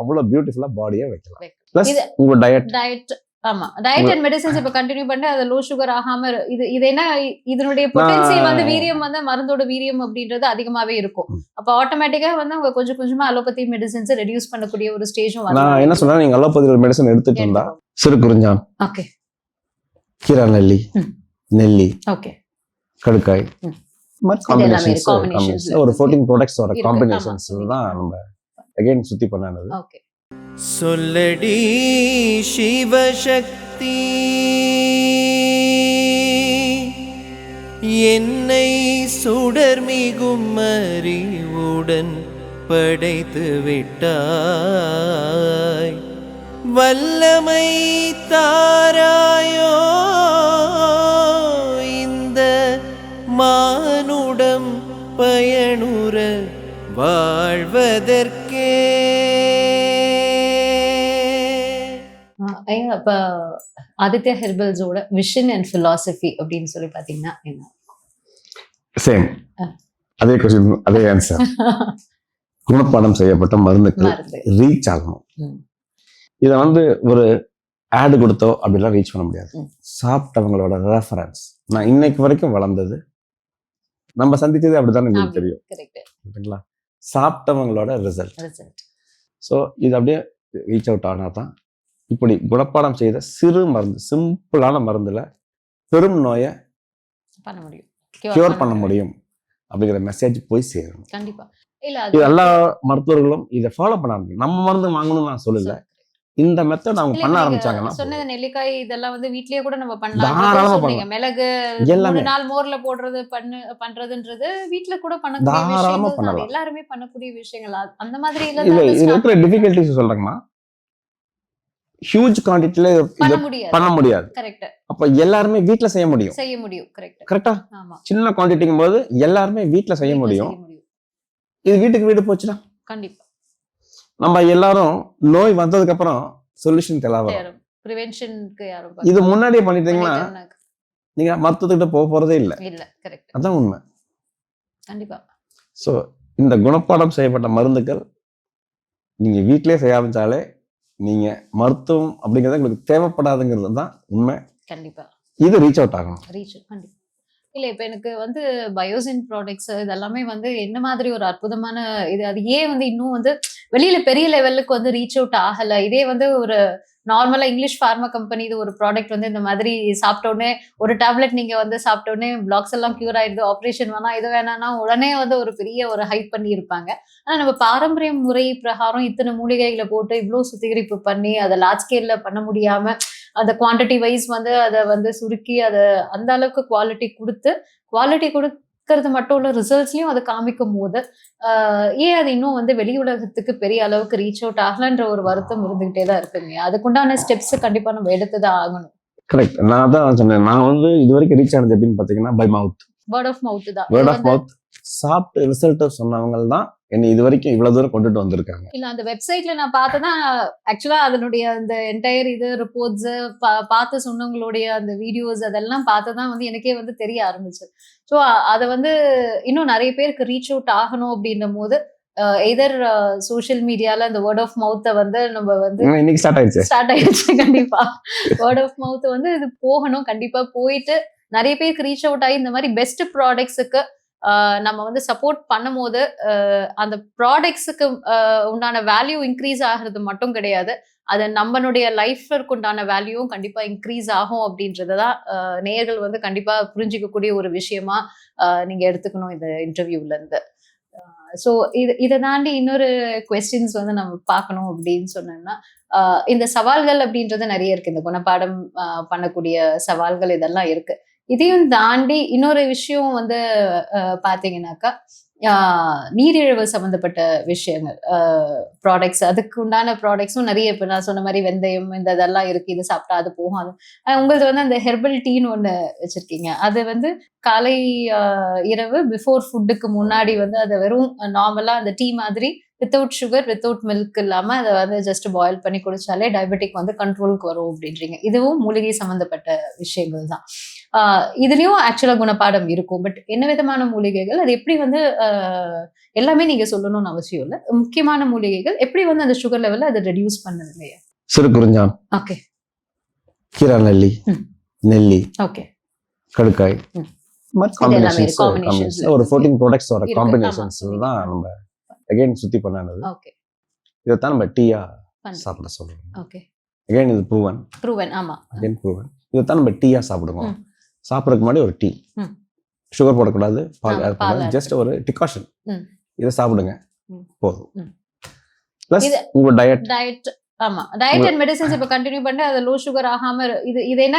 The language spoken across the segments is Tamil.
அவ்வளவு பியூட்டிஃபுல்லா பாடியை வைக்கலாம். பிளஸ் உங்க டயட் ஆமா டயட் அண்ட் மெடிசின்ஸ் இப்ப கண்டினியூ பண்ணி அது லோ சுகர் ஆகாம இது என்ன இதனுடைய பொட்டன்சியல் வந்து வீரியம் வந்து மருந்தோட வீரியம் அப்படின்றது அதிகமாவே இருக்கும். அப்ப ஆட்டோமேட்டிக்கா வந்து அவங்க கொஞ்சம் கொஞ்சமா அலோபதி மெடிசின்ஸ் ரெடியூஸ் பண்ணக்கூடிய ஒரு ஸ்டேஜும் நான் என்ன சொல்றேன், நீங்க அலோபதி மெடிசன் எடுத்துட்டு இருந்தா சிறு குறிஞ்சான், ஓகே, கீரா நெல்லி, நெல்லி, ஓகே, கடுக்காய், ஒரு 14 ப்ராடக்ட்ஸ் வர காம்பினேஷன்ஸ் தான் நம்ம அகைன் சுத்தி பண்ணானது. ஓகே. சொல்லடி சிவசக்தி என்னை சுடர்மிகும் அறிவுடன் படைத்து விட்டாய், வல்லமை தாராயோ இந்த மானுடம் பயனுற வாழ்வதற்கே. இப்ப ஆதித்யா ஹெர்பல்ஸோட விஷன் அண்ட் பிலாசபி அப்படின்னு சொல்லி பாத்தீங்கன்னா என்ன? சேம், அதே क्वेश्चन, அதே ஆன்சர். குணப்பாடம் செய்யப்பட்ட மருந்துக்கு ரீச் ஆகணும். இதை வந்து ஒரு ஆடு கொடுத்தோ அப்படிலாம் ரீச் பண்ண முடியாது. சாப்பிட்டவங்களோட ரெஃபரன்ஸ். நான் இன்னைக்கு வரைக்கும் வளர்ந்தது, நம்ம சந்திச்சது அப்படிதான் எனக்கு தெரியும். சரிங்களா? சாப்பிட்டவங்களோட ரிசல்ட். ஸோ இது அப்படியே ரீச் அவுட் ஆனால் தான் இப்படி குணப்பாடம் செய்த சிறு மருந்து, சிம்பிளான மருந்துல பெரும் நோயை பண்ண முடியும், கியூர் பண்ண முடியும் அப்படிங்கிற மெசேஜ் போய் சேரும். கண்டிப்பா. இது எல்லா மருத்துவர்களும் இதை ஃபாலோ பண்ணாங்க. நம்ம மருந்து வாங்கணும்னு நான் சொல்லல, இந்த மெத்தட் அவங்க பண்ண ஆரம்பிச்சாங்கன்னா சொன்னது நெல்லிக்காய் இதெல்லாம் வந்து வீட்லயே கூட நம்ம பண்ணலாம். மிளகு எல்லாமே நாள் மோர்ல போடுறது பண்றதுன்றது வீட்ல கூட பண்ணக்கூடிய விஷயங்கள், எல்லாருமே பண்ணக்கூடிய விஷயங்கள். அந்த மாதிரி இல்ல இருக்கிற டிஃபிகல்டிஸ் சொல்றாங்கம்மா, ஹியூஜ் குவாண்டிட்டில பண்ண முடியாது. கரெக்ட். அப்ப எல்லாருமே வீட்ல செய்ய முடியும். கரெக்டா? சின்ன குவாண்டிட்டிங்கும் போது எல்லாருமே வீட்ல செய்ய முடியும். இது வீட்டுக்கு வீடு போச்சுன்னா கண்டிப்பா நம்ம எல்லாரும் நோய் வந்ததுக்கு அப்புறம் சொல்யூஷன் தேவை. இது முன்னாடியே பண்ணிட்டீங்கன்னா நீங்க மருத்துவத்துக்கிட்ட போறதே இல்லை. அதான் உண்மை. கண்டிப்பா. சோ இந்த குணப்பாடம் செய்யப்பட்ட மருந்துகள் நீங்க வீட்டிலேயே செய்ய ஆரம்பிச்சாலே நீங்க மருத்துவம் அப்படிங்கறது உங்களுக்கு தேவைப்படாதுங்கிறது தான் உண்மை. கண்டிப்பா இது ரீச் அவுட் ஆகணும். கண்டிப்பா. இல்ல இப்ப எனக்கு வந்து பயோசின் ப்ராடக்ட்ஸ் இதெல்லாமே வந்து என்ன மாதிரி ஒரு அற்புதமான இது, அது ஏன் வந்து இன்னும் வந்து வெளியில பெரிய லெவலுக்கு வந்து ரீச் அவுட் ஆகல? இதே வந்து ஒரு நார்மலா இங்கிலீஷ் ஃபார்மா கம்பெனி இது ஒரு ப்ராடக்ட் வந்து இந்த மாதிரி சாப்பிட்டோடனே ஒரு டேப்லெட் நீங்க வந்து சாப்பிட்டோடனே பிளாக்ஸ் எல்லாம் கியூர் ஆயிடுது, ஆப்ரேஷன் வேணா இது வேணாம்னா உடனே வந்து ஒரு பெரிய ஒரு ஹைப் பண்ணி இருப்பாங்க. ஆனா நம்ம பாரம்பரிய முறை பிரகாரம் இத்தனை மூலிகைகளை போட்டு இவ்வளவு சுத்திகரிப்பு பண்ணி அதை லார்ஜ் ஸ்கேல்ல பண்ண முடியாம அந்த குவான்டிட்டி வைஸ் வந்து அதை வந்து சுருக்கி அதை அந்த அளவுக்கு குவாலிட்டி கொடுக்கறது மட்டும் உள்ள ரிசல்ட்ஸ்லயும் அதை காமிக்கும் போது ஏன் அது இன்னும் வந்து வெளி உலகத்துக்கு பெரிய அளவுக்கு ரீச் அவுட் ஆகலன்ற ஒரு வருத்தம் இருந்துகிட்டே தான் இருக்குங்க. அதுக்குண்டான ஸ்டெப்ஸ் கண்டிப்பா நம்ம எடுத்துதான் ஆகணும். கரெக்ட். நான் தான் சொன்னேன், நான் வந்து இது வரைக்கும் ரீச் ஆனது எப்படின்னு பாத்தீங்கன்னா by mouth, word of mouth தான். வேர்ட் ஆஃப் மவுத் சாப்பிட்டு ரிசல்ட் சொன்னவங்க தான் என்னை இது வரைக்கும் இவ்வளவு தூரம் கொண்டுட்டு வந்திருக்காங்க. இல்ல அந்த வெப்சைட்ல நான் பார்த்ததான் ஆக்சுவலா அதனுடைய அந்த என்டையர் இது ரிப்போர்ட்ஸ் பார்த்து சொன்னவங்களுடைய அந்த வீடியோஸ் அதெல்லாம் பார்த்துதான் வந்து எனக்கே வந்து தெரிய ஆரம்பிச்சு. ஸோ அதை வந்து இன்னும் நிறைய பேருக்கு ரீச் அவுட் ஆகணும் அப்படின்னும் போது எதர் சோஷியல் மீடியால அந்த வேர்ட் ஆஃப் மவுத்தை வந்து நம்ம வந்து இன்னைக்கு ஸ்டார்ட் ஆயிடுச்சு. கண்டிப்பா வேர்ட் ஆஃப் மவுத் வந்து இது போகணும். கண்டிப்பா போயிட்டு நிறைய பேருக்கு ரீச் அவுட் ஆகி இந்த மாதிரி பெஸ்ட் ப்ராடக்ட்ஸுக்கு நம்ம வந்து சப்போர்ட் பண்ணும் போது அந்த ப்ராடக்ட்ஸுக்கு உண்டான வேல்யூ இன்க்ரீஸ் ஆகிறது மட்டும் கிடையாது, அது நம்மளுடைய லைஃப்க்கு உண்டான வேல்யூவும் கண்டிப்பா இன்க்ரீஸ் ஆகும் அப்படின்றதான் நேயர்கள் வந்து கண்டிப்பா புரிஞ்சிக்கக்கூடிய ஒரு விஷயமா நீங்க எடுத்துக்கணும் இந்த இன்டர்வியூல இருந்து. ஸோ இதை தாண்டி இன்னொரு கொஸ்டின்ஸ் வந்து நம்ம பார்க்கணும் அப்படின்னு சொன்னோம்னா, இந்த சவால்கள் அப்படின்றது நிறைய இருக்கு. இந்த குணப்பாடம் பண்ணக்கூடிய சவால்கள் இதெல்லாம் இருக்கு. இதையும் தாண்டி இன்னொரு விஷயம் வந்து பாத்தீங்கன்னாக்கா நீரிழிவு சம்பந்தப்பட்ட விஷயங்கள், ப்ராடக்ட்ஸ், அதுக்கு உண்டான ப்ராடக்ட்ஸும் நிறைய. இப்ப நான் சொன்ன மாதிரி வெந்தயம் இந்த இதெல்லாம் இருக்கு, இது சாப்பிட்டா அது போகும். அது உங்களுக்கு வந்து அந்த ஹெர்பல் டீன்னு ஒண்ணு வச்சிருக்கீங்க. அது வந்து காலை இரவு பிஃபோர் ஃபுட்டுக்கு முன்னாடி வந்து அதை வெறும் நார்மலா அந்த டீ மாதிரி வித்தவுட் சுகர் வித்தவுட் மில்க் இல்லாம அதை வந்து ஜஸ்ட் பாயில் பண்ணி குடிச்சாலே டயபெட்டிக் வந்து கண்ட்ரோலுக்கு வரும் அப்படின்றீங்க. இதுவும் மூலிகை சம்பந்தப்பட்ட விஷயங்கள் தான். இதுலயும் ஆக்சுவலா குணப்பாடம் இருக்கும். பட் என்ன விதமான மூலிகைகள், அது எப்படி வந்து எல்லாமே நீங்க சொல்லணும்னு அவசியம் இல்லை, முக்கியமான மூலிகைகள் எப்படி வந்து அந்த சுகர் லெவல்ல அதை ரெடியூஸ் பண்ணுது இல்லையா? சிறு குறிஞ்சான், ஓகே, கீரா நெல்லி, நெல்லி, ஓகே, கடுக்காய், combinations ஒரு 14 ப்ராடக்ட்ஸ் வர இருக்கு. காம்பினேஷன்ஸ் ஆமா. தான் நம்ம அகைன் சுத்தி பண்ணது. ஓகே, இதைத்தான் நம்ம டீயா பண்ணு. சாப்பிட சொல்றோம். ஓகே, அகைன் இது ப்ரூவன், ஆமா. Again proven. இதைத்தான் நம்ம டீயா சாப்பிடுவோம். ம். சாப்பிட்றதுக்கு முன்னாடி ஒரு டீ, ம். சுகர் போடக்கூடாது, பால் ஆமா, ஆட் பால் பண்ணக்கூடாது, add ஜஸ்ட் ஒரு டிகாஷன். ம். இதை சாப்பிடுங்க ம். போதும். ம். பிளஸ் இது- உங்க டயட் டயட், ஆமா, டயட் அண்ட் மெடிசன்ஸ் இப்ப கண்டினியூ பண்ணி அது லோ சுகர் ஆகாம இது என்ன,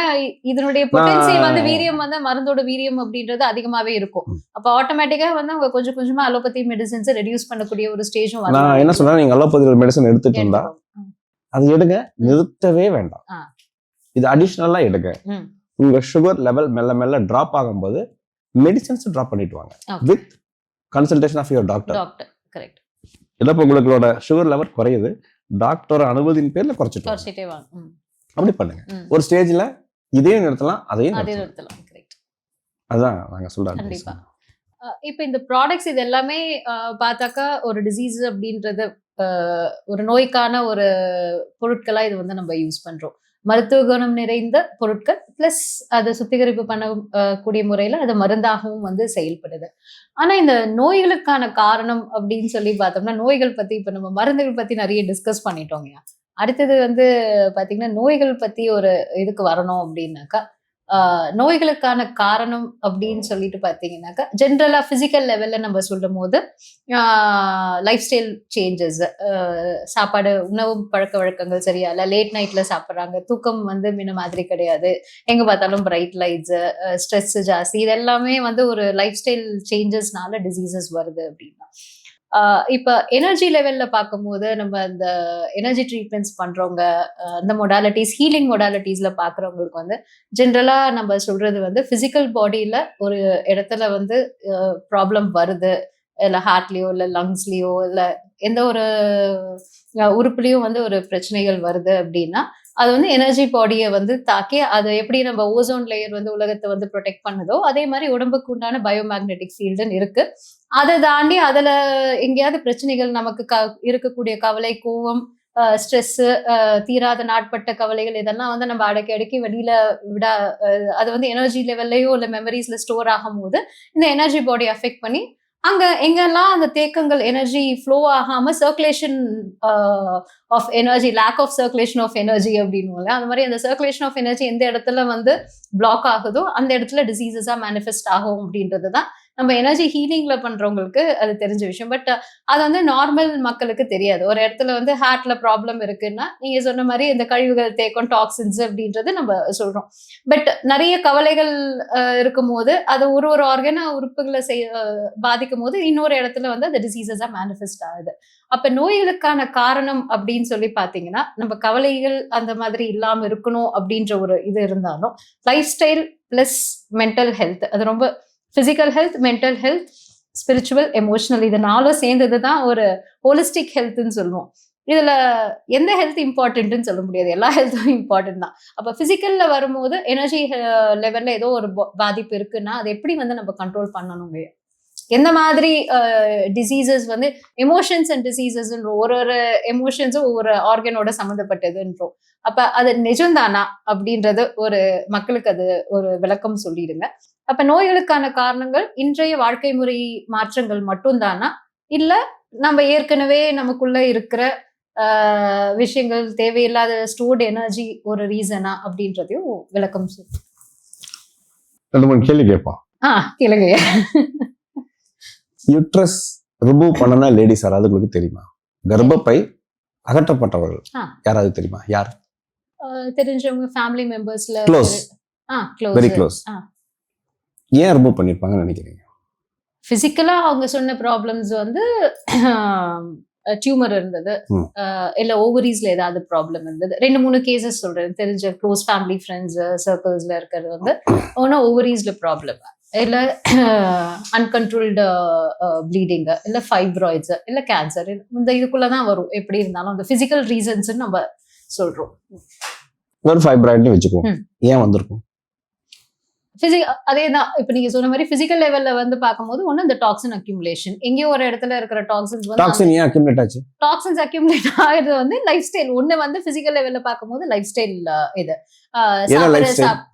இதனுடைய பொட்டன்சியல் வந்து வீரியம் வந்து மருந்தோட வீரியம் அப்படின்றது அதிகமாவே இருக்கும். அப்ப ஆட்டோமேட்டிக்கா வந்து அவங்க கொஞ்சம் கொஞ்சமா அலோபதி மெடிசன்ஸ் ரெடியூஸ் பண்ணக்கூடிய ஒரு ஸ்டேஜும் நான் என்ன சொல்றேன், நீங்க அலோபதி மெடிசன் எடுத்துட்டு இருந்தா அது எடுங்க, நிறுத்தவே வேண்டாம். ஆ. இது அடிஷ்னலா எடுங்க. ம். உங்க சுகர் லெவல் மெல்ல மெல்ல டிராப் ஆகும்போது மெடிசன்ஸ் டிராப் பண்ணிட்டு வாங்க Okay. With consultation of your doctor. Correct, இல்ல இப்ப உங்களோட சுகர் லெவல் குறையுது, டாக்டர் அனுமதியின் பேர்ல குறைச்சிட்டு வாங்க. குறைச்சிட்டே வாங்க. அப்படி பண்ணுங்க. ம். ஒரு ஸ்டேஜ்ல இதையும் நிறுத்தலாம், அதையும் அதே நிறுத்தலாம். நிறுத்தலாம். கரெக்ட், அதான் நாங்க சொல்ற கண்டிப்பா. இப்ப இந்த ப்ராடக்ட்ஸ் இது எல்லாமே பார்த்தாக்கா ஒரு டிசீஸ் அப்படின்றது, ஒரு நோய்க்கான ஒரு பொருட்களா இது வந்து நம்ம யூஸ் பண்றோம். மருத்துவ குணம் நிறைந்த பொருட்கள் பிளஸ் அதை சுத்திகரிப்பு பண்ண கூடிய முறையில அது மருந்தாகவும் வந்து செயல்படுது. ஆனா இந்த நோய்களுக்கான காரணம் அப்படின்னு சொல்லி பார்த்தோம்னா, நோய்கள் பத்தி இப்ப நம்ம மருந்துகள் பத்தி நிறைய டிஸ்கஸ் பண்ணிட்டோங்க. அடுத்தது வந்து பாத்தீங்கன்னா நோய்கள் பத்தி ஒரு இதுக்கு வரணும் அப்படின்னாக்கா, நோய்களுக்கான காரணம் அப்படின்னு சொல்லிட்டு பாத்தீங்கன்னாக்கா, ஜென்ரலா பிசிக்கல் லெவல்ல நம்ம சொல்லும் போது லைஃப் ஸ்டைல் சேஞ்சஸ், சாப்பாடு உணவு பழக்க வழக்கங்கள் சரியா இல்ல, லேட் நைட்ல சாப்பிட்றாங்க, தூக்கம் வந்து முன்ன மாதிரி கிடையாது, எங்க பார்த்தாலும் பிரைட் லைட்ஸ், ஸ்ட்ரெஸ் ஜாஸ்தி, இது எல்லாமே வந்து ஒரு லைஃப் ஸ்டைல் சேஞ்சஸ்னால டிசீசஸ் வருது அப்படின்னா. இப்ப எனர்ஜி லெவல்ல பார்க்கும்போது நம்ம அந்த எனர்ஜி ட்ரீட்மெண்ட்ஸ் பண்றவங்க, அந்த மொடாலிட்டிஸ், ஹீலிங் மொடாலிட்டிஸ்ல பாக்குறவங்களுக்கு வந்து ஜென்ரலா நம்ம சொல்றது வந்து பிசிக்கல் பாடியில ஒரு இடத்துல வந்து ப்ராப்ளம் வருது, இல்ல ஹார்ட்லயோ இல்ல லங்ஸ்லயோ இல்ல எந்த ஒரு உறுப்புலயும் வந்து ஒரு பிரச்சனைகள் வருது அப்படின்னா, அது வந்து எனர்ஜி பாடியை வந்து தாக்கி, அது எப்படி நம்ம ஓசோன் லேயர் வந்து உலகத்தை வந்து ப்ரொடெக்ட் பண்ணுதோ அதே மாதிரி உடம்புக்கு உண்டான பயோமேக்னெட்டிக் ஃபீல்டுன்னு இருக்கு. அதை தாண்டி அதுல எங்கேயாவது பிரச்சனைகள் நமக்கு இருக்கக்கூடிய கவலை, கோவம், ஸ்ட்ரெஸ், தீராத நாட்பட்ட கவலைகள், இதெல்லாம் வந்து நம்ம அடக்கி அடக்கி வெளியில விட அது வந்து எனர்ஜி லெவல்லையோ இல்ல மெமரிஸ்ல ஸ்டோர் ஆகும் போது இந்த எனர்ஜி பாடி அஃபெக்ட் பண்ணி அங்க எங்கெல்லாம் அந்த தேக்கங்கள் எனர்ஜி ஃப்ளோ ஆகாம circulation of energy, lack of circulation of energy அப்படின்னு அந்த மாதிரி அந்த சர்க்குலேஷன் ஆஃப் எனர்ஜி எந்த இடத்துல வந்து பிளாக் ஆகுதோ அந்த இடத்துல டிசீசஸா மேனிஃபெஸ்ட் ஆகும் அப்படின்றதுதான் நம்ம எனர்ஜி ஹீலிங்ல பண்றவங்களுக்கு அது தெரிஞ்ச விஷயம். பட் அது வந்து நார்மல் மக்களுக்கு தெரியாது. ஒரு இடத்துல வந்து ஹார்ட்ல ப்ராப்ளம் இருக்குன்னா நீங்க சொன்ன மாதிரி இந்த கழிவுகள் தேக்கம், டாக்ஸின்ஸ் அப்படின்றது நம்ம சொல்றோம். பட் நிறைய கவலைகள் இருக்கும் போது அது ஒரு ஒரு ஆர்கன உறுப்புகளை பாதிக்கும் போது இன்னொரு இடத்துல வந்து அந்த டிசீசஸா மேனிஃபெஸ்ட் ஆகுது. அப்ப நோய்களுக்கான காரணம் அப்படின்னு சொல்லி பாத்தீங்கன்னா, நம்ம கவலைகள் அந்த மாதிரி இல்லாம இருக்கணும் அப்படின்ற ஒரு இது இருந்தாலும், life style plus mental health, அது ரொம்ப physical health, mental health, spiritual, emotional, இது நாலும் சேர்ந்தது தான் ஒரு ஹோலிஸ்டிக் ஹெல்த்ன்னு சொல்லுவோம். இதுல எந்த ஹெல்த் இம்பார்ட்டன்ட்னு சொல்ல முடியாது, எல்லா ஹெல்த்தும் இம்பார்ட்டன்ட் தான். அப்ப பிசிக்கல்ல வரும்போது எனர்ஜி லெவல்ல ஏதோ ஒரு பாதிப்பு இருக்குன்னா அதை எப்படி வந்து நம்ம கண்ட்ரோல் பண்ணணுங்க? எந்த மாதிரி டிசீசஸ் வந்து எமோஷன்ஸ் அண்ட் டிசீசஸ் ஒரு ஒரு எமோஷன்ஸும் ஒவ்வொரு ஆர்கனோட சம்மந்தப்பட்டதுன்றோம். அப்ப அது நிஜம்தானா அப்படின்றது ஒரு மக்களுக்கு அது ஒரு விளக்கம் சொல்லிடுங்க. அப்ப நோய்களுக்கான காரணங்கள் இன்றைய வாழ்க்கை முறை மாற்றங்கள் மட்டும்தானா, இல்ல நம்ம ஏற்கனவே நமக்குள்ள இருக்கிற விஷயங்கள், தேவையில்லாத ஸ்டோர்டு எனர்ஜி ஒரு ரீசனா அப்படின்றதையும் விளக்கம் சொல்லு. 2-3 கேள்வி கேட்பான். கேளுங்க. யூட்ரஸ் ரிமூவ் பண்ணனா லேடிஸ் யாராவது உங்களுக்கு தெரியுமா? கர்ப்பப்பை அகற்றப்பட்டவர்கள் யாராவது தெரியுமா? யார் தெரிஞ்சவங்க, ஃபேமிலி மெம்பர்ஸ்ல க்ளோஸ், வெரி க்ளோஸ். ஏன் ரிமூவ் பண்ணிருப்பாங்கன்னு நினைக்கிறீங்க? பிசிக்கலா அவங்க சொன்ன ப்ராப்ளம்ஸ் வந்து டியூமர் இருந்தது, இல்ல ஓவரீஸ்ல ஏதாவது ப்ராப்ளம் இருந்தது. 2-3 கேசஸ் சொல்றேன், தெரிஞ்ச க்ளோஸ் ஃபேமிலி ஃப்ரெண்ட்ஸ் சர்க்கிள்ஸ்ல இருக்கிறது வந்து ஒன்னும் ஓவரீஸ்ல ப்ராப்ளம். இல்ல அன்கண்ட்ரோல்டு ப்ளீடிங், இல்ல ஃபைப்ராய்ட்ஸ், இல்ல கேன்சர், இந்த இதுக்குள்ளதான் வரும். எப்படி இருந்தாலும் அந்த பிசிக்கல் ரீசன்ஸ் நம்ம சொல்றோம். ஒரு ஃபைப்ராய்ட்னு வச்சுக்குவோம். ஏன் வந்திருக்கும்? அதேதான் இப்ப நீங்க சொன்ன மாதிரி பிசிக்கல் லெவல்ல வந்து பார்க்கும்போது ஒண்ணு இந்த டாக்ஸின் அக்யூமுலேஷன், எங்கேயோ ஒரு இடத்துல இருக்கிற டாக்ஸின்ஸ் வந்து டாக்ஸின் ஏன் அக்யூமுலேட் ஆச்சு? டாக்ஸின்ஸ் அக்யூமுலேட் ஆகுறது வந்து லைஃப் ஸ்டைல். ஒண்ணு வந்து பிசிக்கல் லெவல்ல பார்க்கும்போது லைஃப் ஸ்டைல், இது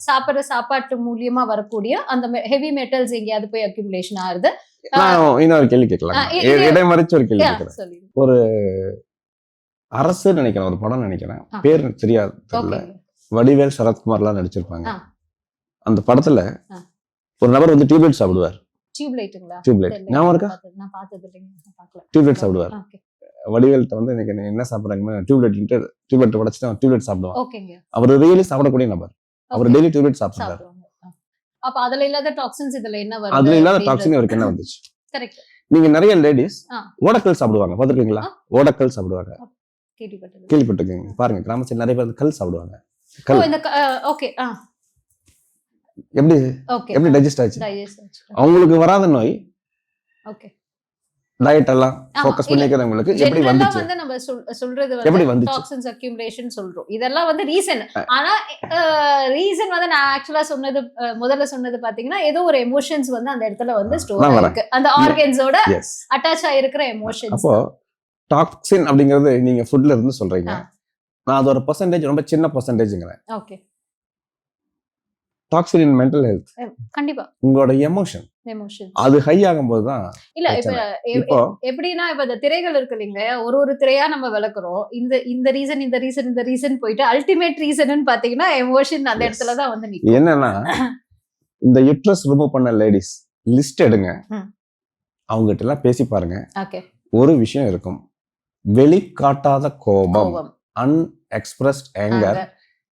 சாப்பிடுற சாப்பாட்டு மூலியமா வரக்கூடிய அந்த ஹெவி மெட்டல்ஸ் எங்கேயாவது போய் அக்யூமுலேஷன் ஆகுது. இன்னொரு கேள்வி கேட்கலாம், இடைமறிச்சு ஒரு கேள்வி கேட்கிறேன். ஒரு அரசு நினைக்கிறேன், ஒரு படம் நினைக்கிறேன், பேர் தெரியாது, தெரியல, வடிவேல் சரத்குமார்லாம் நடிச்சிருப்பாங்க. அந்த படத்துல ஒரு நபர் வந்து டியூப்லைட் சாப்பிடுவார். டியூப்லைட் ஞாபகம் இருக்கா? டியூப்லைட் சாப்பிடுவார். வடிவேல்ட்ட வந்து எனக்கு என்ன சாப்பிடுறாங்க, டியூப்லைட் உடைச்சிட்டு டியூப்லைட் சாப்பிடுவான். அவர் ரியலி சாப்பிடக்கூடிய நபர். அவர் டெய்லி டியூப்லைட் சாப்பிடுறாரு. அப்ப அதுல இல்லாத டாக்ஸின்ஸ் இதுல என்ன வருது? அதுல இல்லாத டாக்ஸின் இவருக்கு என்ன வந்துச்சு? கரெக்ட். நீங்க நிறைய லேடிஸ் ஓடக்கல் சாப்பிடுவாங்க, பாத்துருக்கீங்களா? ஓடக்கல் சாப்பிடுவாங்க, கேள்விப்பட்டிருக்கீங்க? பாருங்க, கிராமத்துல நிறைய பேர் கல் சாப்பிடுவாங்க. ஓகே. எப்படி டைஜஸ்ட் ஆச்சு? அவங்களுக்கு வராத நோய். ஓகே. டயட் எல்லாம் ஃபோக்கஸ் பண்ணிக்கிறவங்களுக்கு எப்படி வந்துச்சு? வந்து நம்ம சொல்றது எப்படி வந்து வந்துச்சு? டாக்ஸின்ஸ் அக்யூமுலேஷன் சொல்றோம். இதெல்லாம் வந்து ரீசன். ஆனா ரீசன் வந்து நான் ஆக்சுவலா சொன்னது, முதல்ல சொன்னது பாத்தீங்கன்னா ஏதோ ஒரு எமோஷன்ஸ் வந்து அந்த இடத்துல வந்து ஸ்டோர் ஆயிருக்கு, அந்த ஆர்கன்ஸோட அட்டாச் ஆயிருக்கிற எமோஷன்ஸ். அப்போ டாக்ஸின் அப்படிங்கிறது நீங்க ஃபுட்ல இருந்து சொல்றீங்க. நான் அது ஒரு பெர்சன்டேஜ், ரொம்ப சின்ன பெர்சன்டேஜ்ங்கறேன். Okay. Toxins in mental health கண்டிப்பா உங்களோட எமோஷன் அது ஹை ஆகும்போது தான். இல்ல இப்போ எப்படின்னா, இப்ப இந்த திரைகள் இருக்கு இல்லைங்களா, ஒரு திரையா நம்ம விளக்குறோம். இந்த ரீசன் இந்த ரீசன் இந்த ரீசன் போயிட்டு அல்டிமேட் ரீசன் பாத்தீங்கன்னா எமோஷன் அந்த இடத்துல தான் வந்து நிக்கும். என்னன்னா, இந்த யுட்ரஸ் ரிமூவ் பண்ண லேடிஸ் லிஸ்ட் எடுங்க, அவங்க கிட்ட எல்லாம் பேசி பாருங்க. ஒரு விஷயம் இருக்கும், வெளிக்காட்டாத கோபம், unexpressed anger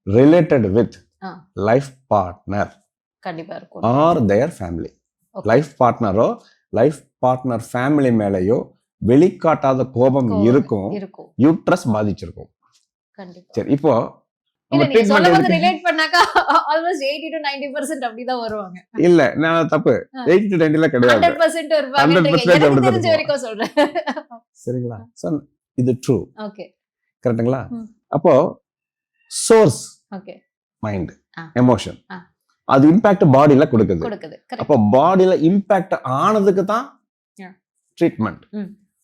related with life partner கண்டிப்பா இருக்கும், ஆர் தேர் ஃபேமிலி. லைஃப் பார்ட்னரோ லைஃப் பார்ட்னர் ஃபேமிலி மேலயோ வெளிக்காட்டாத கோபம் இருக்கும், யூட்ரஸ் பாதிச்சிருக்கும். சரி, இப்போ ரிலேட் பண்ணாக்கா ஆல்மோஸ்ட் 80 to 90% அப்படிதான் வருவாங்க. இல்ல, நான் தப்பு, 80 to 90 கிடையாது, 100% வருவாங்க. எனக்கு தெரிஞ்ச வரைக்கும் சொல்றேன். சரிங்களா? சோ இது ட்ரூ. ஓகே, கரெக்ட்டுங்களா? அப்போ சோர்ஸ் ஓகே மைண்ட், எமோஷன், அது இம்பாக்ட் பாடியில கொடுக்குது. அப்போ பாடியில இம்பாக்ட் ஆனதுக்கு தான் ட்ரீட்மெண்ட்.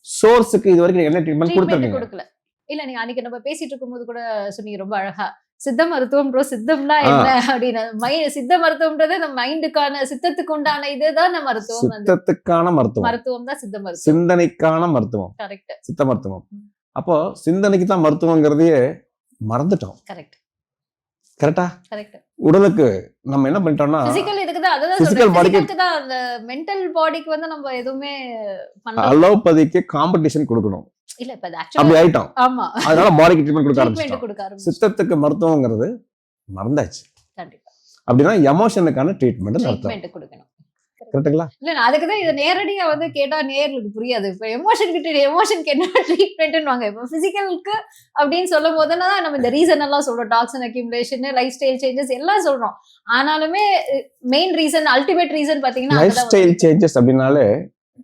சோர்ஸுக்கு இது வரைக்கும் என்ன ட்ரீட்மெண்ட் கொடுக்கல. இல்ல, நீங்க அன்னைக்கு நம்ம பேசிட்டு இருக்கும்போது கூட சொன்னீங்க ரொம்ப அழகா, சித்த மருத்துவம் ப்ரோ, சித்தம்னா என்ன அப்படின்னு. சித்த மருத்துவம்ன்றது நம்ம மைண்டுக்கான, சித்தத்துக்கு உண்டான இதுதான் நம்ம மருத்துவம். சித்தத்துக்கான மருத்துவம் தான் சித்த மருத்துவம், சிந்தனைக்கான மருத்துவம். கரெக்ட், சித்த மருத்துவம். அப்போ சிந்தனைக்கு தான் மருத்துவங்கிறதையே மறந்துட்டோம். கரெக்ட், கரெக்டா? கரெக்ட். உடலுக்கு நம்ம என்ன பண்ணிட்டோம்னா பிசிக்கல் இதுக்கு தான், அதாவது பிசிக்கல் பாடிக்கு தான், அந்த மென்டல் பாடிக்கு வந்து நம்ம எதுவுமே பண்ணல. அலோபதிக்கு காம்படிஷன் கொடுக்கணும். இல்ல, இப்ப அப்படி ஆயிட்டோம். ஆமா, அதனால பாடிக்கு ட்ரீட்மென்ட் கொடுக்க ஆரம்பிச்சோம். சித்தத்துக்கு மருத்துவங்கிறது மறந்தாச்சு. கண்டிப்பா. அப்படினா எமோஷனுக்கான ட்ரீட்மென்ட் கொடுக்கணும். கரெக்ட்டுங்களா? இல்ல, அதுக்கு தான் இத நேரடியா வந்து கேட்டா நேயர்களுக்கு புரியாது. இப்ப எமோஷனுக்கு என்ன ட்ரீட்மென்ட்னுவாங்க. இப்ப பிசிக்கலுக்கு அப்படின்னு சொல்லும் போதுதான் நம்ம இந்த ரீசன் எல்லாம் சொல்றோம், toxin accumulation, life style changes எல்லாம் சொல்றோம். ஆனாலுமே மெயின் ரீசன், அல்டிமேட் ரீசன் பாத்தீங்கன்னா லைஃப் ஸ்டைல் சேஞ்சஸ் அப்படினாலே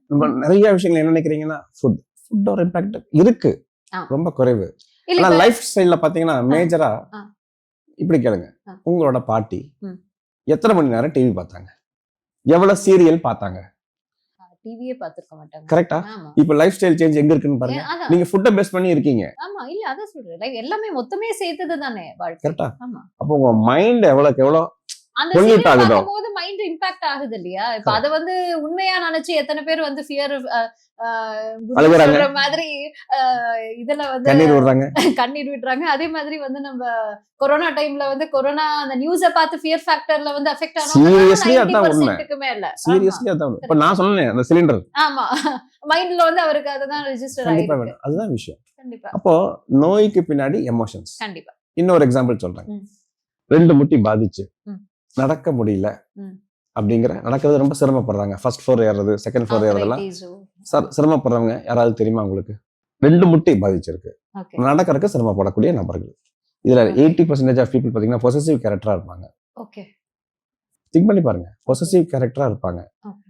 நம்ம நிறைய விஷயங்கள் என்ன நினைக்கிறீங்கன்னா, ஃபுட்டோட இம்பாக்ட் இருக்கு, ரொம்ப குறைவு. ஆனா லைஃப் ஸ்டைல்ல பாத்தீங்கன்னா மேஜரா இப்படி கேளுங்க, உங்களோட பாட்டி எத்தனை மணி நேரம் டிவி பார்த்தாங்க, எவ்வளவு சீரியல் பார்த்தாங்க? டிவியே பார்த்திருக்க மாட்டாங்க. கரெக்ட்டா? இப்போ லைஃப் ஸ்டைல் சேஞ்ச் எங்க இருக்குன்னு பாருங்க. நீங்க ஃபுட்ட பேஸ் பண்ணி இருக்கீங்க. ஆமா, இல்ல அத சொல்றேன். லைக் எல்லாமே மொத்தமே சேர்த்தது தானே வாழ்க்கை. கரெக்ட்டா? ஆமா. அப்ப உங்க மைண்ட் எவ்வளவுக்கு எவ்வளவு அந்த சீரியல் பார்க்கும்போது மைண்ட் இம்பாக்ட் ஆகுது இல்லையா? இப்ப அத வந்து உண்மையா நினைச்சு எத்தனை பேர் வந்து ஃபியர் சொல்ற மாதிரி இதுல வந்து கண்ணீர் விடுறாங்க. அதே மாதிரி வந்து நம்ம கொரோனா டைம்ல வந்து கொரோனா அந்த நியூஸ பார்த்து ஃபியர் ஃபேக்டர்ல வந்து அஃபெக்ட் ஆனவங்க 90% மேல. சீரியஸ்லி அதான். இப்ப நான் சொன்னேன் அந்த சிலிண்டர். ஆமா, மைண்ட்ல வந்து அவருக்கு அதுதான் ரெஜிஸ்டர் ஆயிருக்கு. அதுதான் விஷயம். கண்டிப்பா. அப்போ நோய்க்கு பின்னாடி எமோஷன்ஸ். கண்டிப்பா. இன்னொரு எக்ஸாம்பிள் சொல்றேன். 2 முட்டி பாதிச்சு நடக்க முடியல அப்படிங்கிற, நடக்கிறது ரொம்ப சிரமப்படுறாங்க. ஃபர்ஸ்ட் ஃப்ளோர் ஏறது, செகண்ட் ஃப்ளோர் ஏறதெல்லாம் சிரமப்படுறவங்க யாராவது தெரியுமா உங்களுக்கு? 2 முட்டி பாதிச்சிருக்கு, நடக்கிறதுக்கு சிரமப்படக்கூடிய நபர்கள். இதுல 80% ஆஃப் பீப்புள் பாத்தீங்கன்னா பொசசிவ் கேரக்டரா இருப்பாங்க. ஓகே. திங்க் பண்ணி பாருங்க, பொசசிவ் கேரக்டரா இருப்பாங்க. Okay.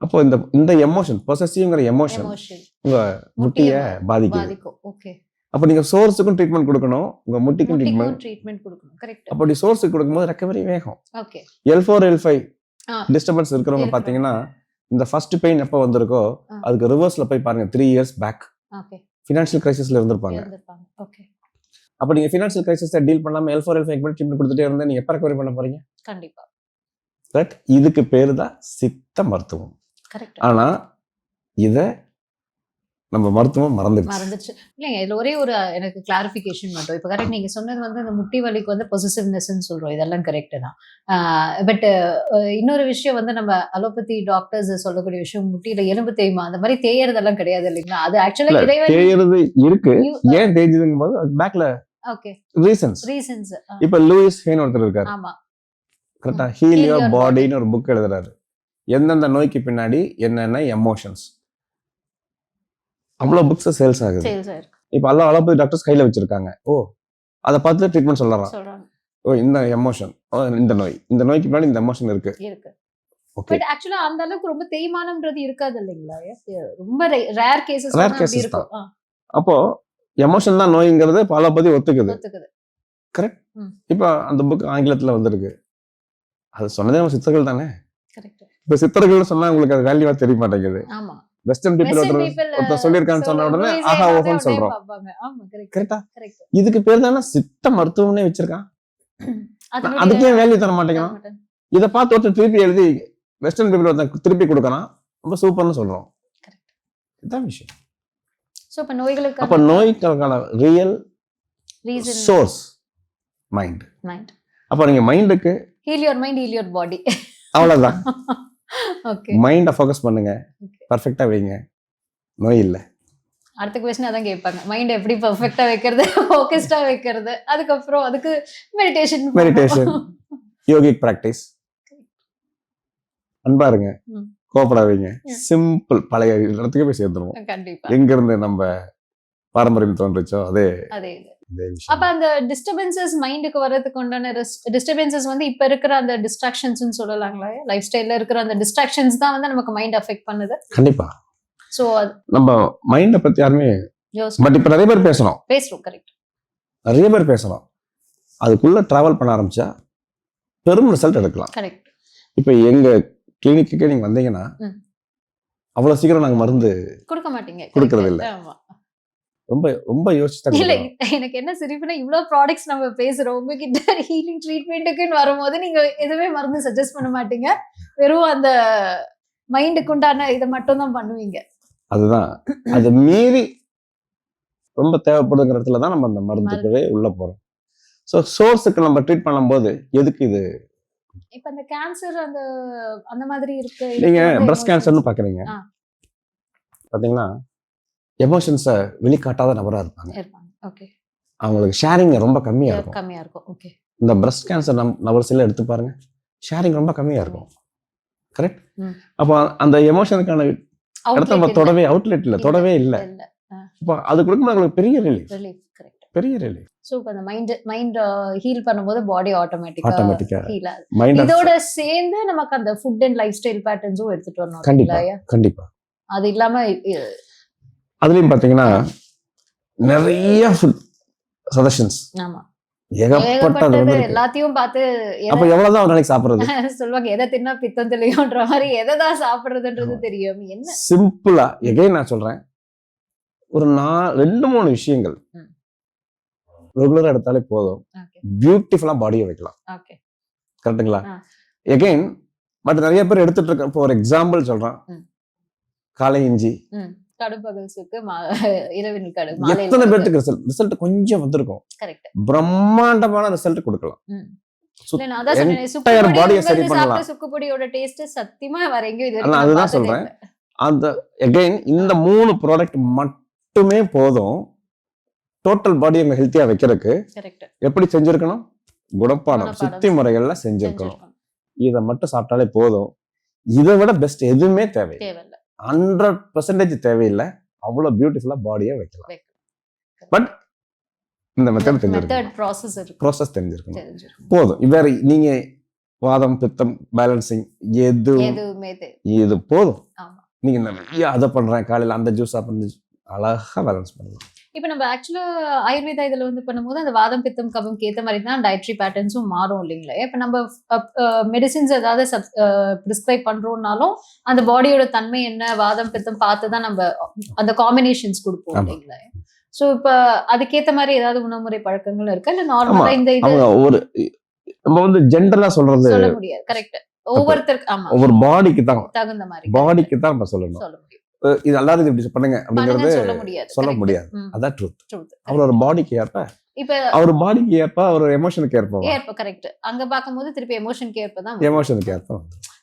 அப்போ இந்த எமோஷன், பொசசிவ்ங்கிற எமோஷன் எமோஷன் உங்க முட்டிய பாதிக்குது. பாதிக்கும். ஓகே. அப்போ நீங்க சோர்ஸுக்கும் ட்ரீட்மெண்ட் கொடுக்கணும், உங்க முட்டிக்கும் ட்ரீட்மெண்ட். ட்ரீட்மெண்ட் கொடுக்கணும். கரெக்ட். அப்படி சோர்ஸுக்கு கொடுக்கும்போது ரெக்கவரி வேகம். ஓகே. L4 L5 ஆ. டிஸ்டர்பன்ஸ் இருக்கிறவங்க பாத்தீங்கன்னா இந்த ஃபர்ஸ்ட் பெயின் எப்போ வந்திருக்கோ அதுக்கு ரிவர்ஸ்ல போய் பாருங்க, 3 இயர்ஸ் பேக் ஓகே. ஃபினான்ஷியல் கிரைசிஸ்ல இருந்திருப்பாங்க. ஓகே. அப்போ நீங்க ஃபினான்ஷியல் கிரைசிஸை டீல் பண்ணாம L4 L5 ட்ரீட்மெண்ட் கொடுத்துட்டே இருந்தா நீங்க எப்ப ரெக்கவரி பண்ண போறீங்க? கண்டிப்பா. ரைட். இதுக்கு பேரு தான் சித்த மருத்துவம். கரெக்ட். ஆனா இத நம்ம மருத்துவம் மறந்துச்சு. இல்லைங்க, இதுல ஒரே ஒரு எனக்கு கிளாரிஃபிகேஷன் மட்டும். இப்போ கரெக்ட், நீங்க சொன்னது வந்து அந்த முட்டி வலிக்கு வந்து பொசசிவ்னஸ்ன்னு சொல்றோம், இதெல்லாம் கரெக்ட் தான். பட் இன்னொரு விஷயம் வந்து நம்ம அலோபதி டாக்டர்ஸ் சொல்லக்கூடிய விஷயம், முட்டியில எலும்பு தேய்மா அந்த மாதிரி தேயறதெல்லாம் கிடையாது இல்லைங்களா? அது ஆக்சுவலா தேயறது இருக்கு. ஏன் தேய்ஞ்சதுங்கும் போது பேக்ல ஓகே ரீசன்ஸ். இப்ப லூயிஸ் ஹேன் ஒருத்தர் இருக்காரு. ஆமா. கரெக்டா? ஹீல் யுவர் பாடின்னு ஒரு புக் எழுதுறாரு. எந்தெந்த நோய்க்கு பின்னாடி என்னென்ன எமோஷன்ஸ், அவ்வளவு புக்ஸ் சேல்ஸ் ஆகுது. இப்ப எல்லாம் அலோபதி டாக்டர்ஸ் கையில வச்சிருக்காங்க. ஓ, அதை பார்த்து ட்ரீட்மெண்ட் சொல்றாங்க. ஓ, இந்த எமோஷன், இந்த நோய், இந்த நோய்க்கு பின்னாடி இந்த எமோஷன் இருக்கு. ஓகே. பட் ஆக்சுவலா அந்த அளவுக்கு ரொம்ப தேய்மானம்ன்றது இருக்காது இல்லைங்களா? ரொம்ப ரேர் கேसेस தான். அப்போ எமோஷன் தான் நோய்ங்கிறது அலோபதி ஒத்துக்குது. கரெக்ட். இப்ப அந்த புக் ஆங்கிலத்துல வந்திருக்கு. அது சொன்னதே நம்ம சித்தர்கள் தானே. கரெக்ட். இப்ப சித்தர்கள் சொன்னா உங்களுக்கு அது வேல்யூவா தெரிய மாட்டேங்குது. ஆமா. வெஸ்டர்ன் பீப்பிள் ஒருத்தர் சொல்லியிருக்கான்னு சொன்ன உடனே ஆஹா ஓஹோன்னு சொல்றோம். கரெக்டா? இதுக்கு பேர் தானே சித்த மருத்துவம்னே வச்சிருக்கான். அதுக்கே வேல்யூ தர மாட்டேங்கிறான். இதை பார்த்து ஒருத்தர் திருப்பி எழுதி வெஸ்டர்ன் பீப்பிள் ஒருத்தர் திருப்பி கொடுக்கறான், ரொம்ப சூப்பர்னு சொல்றோம். இதுதான் விஷயம். அப்ப நோய்க்கான ரியல் சோர்ஸ் மைண்ட். அப்ப நீங்க மைண்டுக்கு heel your mind, heel your body, அவ்வளவுதான். ஓகே. மைண்ட ஃபோக்கஸ் பண்ணுங்க, பெர்ஃபெக்ட்டா வைங்க, நோய் இல்ல. அடுத்த क्वेश्चन அதான் கேட்பாங்க, மைண்ட் எப்படி பெர்ஃபெக்ட்டா வைக்கிறது, ஃபோக்கஸ்டா வைக்கிறது, அதுக்கப்புறம் அதுக்கு மெடிடேஷன், யோகிக் பிராக்டிஸ், அன்பா இருங்க, கோபப்படாதீங்க, சிம்பிள், பழைய இடத்துக்கு போய் சேர்ந்துருவோம். கண்டிப்பா. எங்க இருந்து நம்ம பாரம்பரியம் தோன்றுச்சோ அதே. அப்ப அந்த டிஸ்டர்பன்சஸ் மைண்டுக்கு வரதுக்கு உண்டான டிஸ்டர்பன்சஸ் வந்து இப்ப இருக்கிற அந்த டிஸ்ட்ராக்ஷன்ஸ் சொல்லலாங்களா? லைஃப் ஸ்டைல்ல இருக்கிற அந்த டிஸ்ட்ராக்ஷன்ஸ் தான் வந்து நமக்கு மைண்ட் அஃபெக்ட் பண்ணுது. கண்டிப்பா. சோ நம்ம மைண்ட பத்தி யாருமே பட் இப்ப நிறைய பேர் பேசுறோம். கரெக்ட். நிறைய பேர் பேசுறோம். அதுக்குள்ள டிராவல் பண்ண ஆரம்பிச்சா பெரும் ரிசல்ட் எடுக்கலாம். கரெக்ட். இப்ப எங்க கிளினிக்கு நீங்க வந்தீங்கன்னா அவ்வளவு சீக்கிரம் நாங்க மருந்து கொடுக்க மாட்டீங்க, கொடுக்கறது இல்ல. ரொம்ப ரொம்ப யோசிச்சு. இல்ல, எனக்கு என்ன சிரிப்புனா இவ்வளவு ப்ராடக்ட்ஸ் நம்ம பேசுறோம், உங்ககிட்ட ஹீலிங் ட்ரீட்மெண்ட்டுக்குன்னு வரும்போது நீங்க எதுவுமே மருந்து சஜஸ்ட் பண்ண மாட்டீங்க, வெறும் அந்த மைண்டுக்கு உண்டான இதை மட்டும் தான் பண்ணுவீங்க. அதுதான், அது மீறி ரொம்ப தேவைப்படுங்கிற இடத்துல தான் நம்ம அந்த மருந்துக்குவே உள்ள போறோம். ஸோ சோர்ஸுக்கு நம்ம ட்ரீட் பண்ணும்போது எதுக்கு இது? இப்ப அந்த கேன்சர் அந்த மாதிரி இருக்கு. நீங்க பிரஸ்ட் கேன்சர்னு பாக்குறீங்க பாத்தீங்கன்னா, எமோஷன்ஸை வெளிக்காட்டாத நபரா இருப்பாங்க. அவங்களுக்கு ஷேரிங் ரொம்ப கம்மியா இருக்கும். இந்த பிரஸ்ட் கேன்சர் நபர்ஸ் எல்லாம் எடுத்து பாருங்க, ஷேரிங் ரொம்ப கம்மியா இருக்கும். கரெக்ட். அப்போ அந்த எமோஷனுக்கான இடத்த நம்ம தொடவே அவுட்லெட் இல்ல, தொடவே இல்லை. அப்போ அது கொடுக்கும்போது அவங்களுக்கு பெரிய ரிலீஃப். பெரிய ரிலீஃப். சோ அந்த மைண்ட் ஹீல் பண்ணும்போது பாடி ஆட்டோமேட்டிக்கா ஹீல் ஆகுது. இதோட சேர்ந்து நமக்கு அந்த ஃபுட் அண்ட் லைஃப் ஸ்டைல் பேட்டர்ன்ஸும் எடுத்துட்டு வரணும். கண்டிப்பா. அது இல்லாம அதுலயும் பாத்தீங்கன்னா நிறைய ஃபுட் சஜஷன்ஸ். ஆமா, ஏகப்பட்டது எல்லாத்தையும் பார்த்து அப்ப எவ்வளவுதான் ஒரு நாளைக்கு சாப்பிடுறது சொல்லுவாங்க, எதை தின்னா பித்தம் தெளியும்ன்ற மாதிரி எதைதான் சாப்பிடுறதுன்றது தெரியும். என்ன சிம்பிளா எகைன் நான் சொல்றேன், ஒரு 2-3 விஷயங்கள் ரெகுலரா எடுத்தாலே போதும், பியூட்டிஃபுல்லா பாடியை வைக்கலாம். கரெக்டுங்களா? எகைன் பட் நிறைய பேர் எடுத்துட்டு இருக்க. இப்போ ஒரு எக்ஸாம்பிள் சொல்றேன், காலை இஞ்சி, எத்தனை பேருக்கு ரிசல்ட் கொஞ்சம் வந்திருக்கும், பிரம்மாண்டமான ரிசல்ட் கொடுக்கலாம். பாடியை சரி பண்ணலாம். அதுதான் சொல்றேன். அந்த எகைன் இந்த 3 ப்ராடக்ட் மட்டுமே போதும் டோட்டல் பாடி அங்க ஹெல்த்தியா வைக்கிறதுக்கு. எப்படி செஞ்சிருக்கணும்? குணப்பாடம் சுத்தி முறைகள்ல செஞ்சிருக்கணும். இதை மட்டும் சாப்பிட்டாலே போதும். இதை விட பெஸ்ட் எதுவுமே தேவையில்லை. 100% தேவையில்லை. அவ்வளவு பியூட்டிஃபுல்லா பாடியை வைக்கலாம். பட் இந்த மெத்தட் தெரிஞ்சிருக்கணும், ப்ராசஸ் தெரிஞ்சிருக்கணும் போதும். வேற நீங்க வாதம் பித்தம் பேலன்சிங் எதுவுமே இது போதும். ஆமா. நீங்க நிறைய அதை பண்றேன் காலையில அந்த ஜூஸ் சாப்பிட்டு அழகா பேலன்ஸ் பண்ணலாம். இப்ப நம்ம ஆக்சுவலா ஆயுர்வேதா இதுல வந்து பண்ணும்போது அந்த வாதம் பித்தம் கபம்க்கு ஏத்த மாதிரி தான் டயட்ரி பேட்டர்ன்ஸும் மாறும் இல்லைங்களா? இப்ப நம்ம மெடிசின்ஸ் ஏதாவது பிரிஸ்கிரைப் பண்றோம்னாலும் அந்த பாடியோட தன்மை என்ன வாதம் பித்தம் பார்த்து தான் நம்ம அந்த காம்பினேஷன்ஸ் கொடுப்போம் இல்லைங்களா? சோ இப்ப அதுக்கேத்த மாதிரி ஏதாவது உணவுமுறை பழக்கங்கள் இருக்கா இல்ல நார்மலா இந்த இது ஒரு நம்ம வந்து ஜென்ரலா சொல்றது சொல்ல முடியாது. கரெக்ட். ஒவ்வொருத்தருக்கு ஆமா ஒவ்வொரு பாடிக்கு தான் தகுந்த மாதிரி பாடிக்கு தான் நம்ம சொல்லணும். சொல்ல முடியும். இது எல்லாரும் இப்படி பண்ணுங்க அப்படிங்கிறது சொல்ல முடியாது. ம். அதான் ட்ரூத். Truth. அவரோட பாடிக்கு ஏற்ப இப்ப அவர் பாடிக்கு ஏற்ப அவர் எமோஷனுக்கு ஏற்ப கரெக்ட். அங்க பாக்கும்போது திருப்பி எமோஷனுக்கு ஏற்பதான் எமோஷனுக்கு ஏற்ப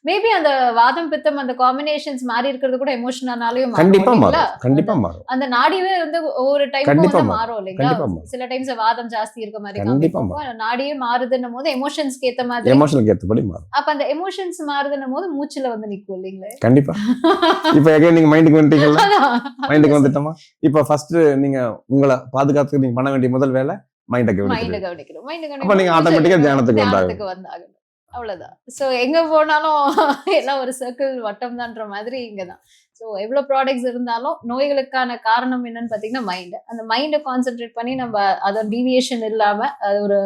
மேபி அந்த வாதம் பித்தம் அந்த காம்பினேஷன்ஸ் மாறி இருக்கிறது கூட எமோஷனாலையும் கண்டிப்பா மாறும். கண்டிப்பா மாறும். அந்த நாடியே வந்து ஒவ்வொரு டைம் கண்டிப்பா வந்து மாறும். மாறும் இல்லைங்களா? கண்டிப்பா மாறும். சில டைம்ஸ் வாதம் ஜாஸ்தி இருக்க மாதிரி கண்டிப்பா காமிக்கும். நாடியே மாறுதுன்னும் போது எமோஷன்ஸ்க்கு ஏத்த மாதிரி எமோஷனுக்கு ஏற்றபடி மாறும். அப்ப அந்த எமோஷன்ஸ் மாறுதுன்னும் போது மூச்சுல வந்து நிக்கும் இல்லைங்களா? கண்டிப்பா. இப்ப எகைன் நீங்க மைண்டுக்கு வந்துட்டீங்களா? மைண்டுக்கு வந்துட்டோமா? இப்ப ஃபர்ஸ்ட் நீங்க உங்களை பாதுகாத்துக்கு நீங்க பண்ண வேண்டிய முதல் வேலை மைண்டை கவனிக்கணும். அப்ப நீங்க ஆட்டோமேட்டிக்கா தியானத்துக்கு வந்தாகணும். அவ்வளவுதான். சோ எங்க போனாலும் எல்லாம் ஒரு சர்க்கிள் வட்டம் தான்ற மாதிரி இங்கதான். சோ எவ்வளவு ப்ராடக்ட்ஸ் இருந்தாலும் நோய்களுக்கான காரணம் என்னன்னு பாத்தீங்கன்னா மைண்ட். அந்த மைண்டை கான்சென்ட்ரேட் பண்ணி நம்ம அதோட டீவியேஷன் இல்லாம அது ஒரு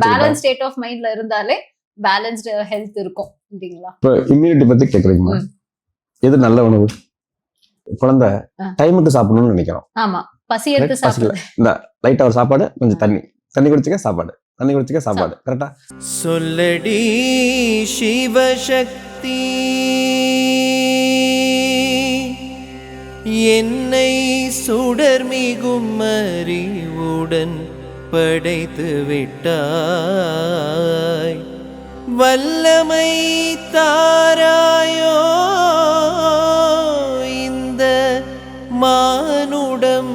பேலன்ஸ் ஸ்டேட் ஆஃப் மைண்ட்ல இருந்தாலே பேலன்ஸ்டு ஹெல்த் இருக்கும் இல்லைங்களா? இப்போ இம்யூனிட்டி பத்தி கேக்குறீங்களா? எது நல்ல உணவு? குழந்தை டைமுக்கு சாப்பிடணும்னு நினைக்கிறோம். ஆமா, பசி எடுத்து சாப்பிடுறது. இந்த லைட்டா ஒரு சாப்பாடு, கொஞ்சம் தண்ணி குடிச்சுக்க சாப்பாடு, தண்ணி குடிச்சுக்க சாப்பாடு. கரெக்டா? சொல்லடி சிவசக்தி என்னை சுடர்மிகும் அறிவுடன் படைத்து விட்டாய், வல்லமை தாராயோ இந்த மானுடம்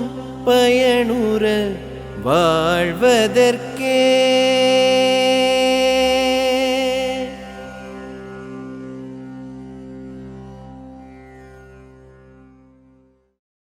பயனுற வாழ்வதற்கே.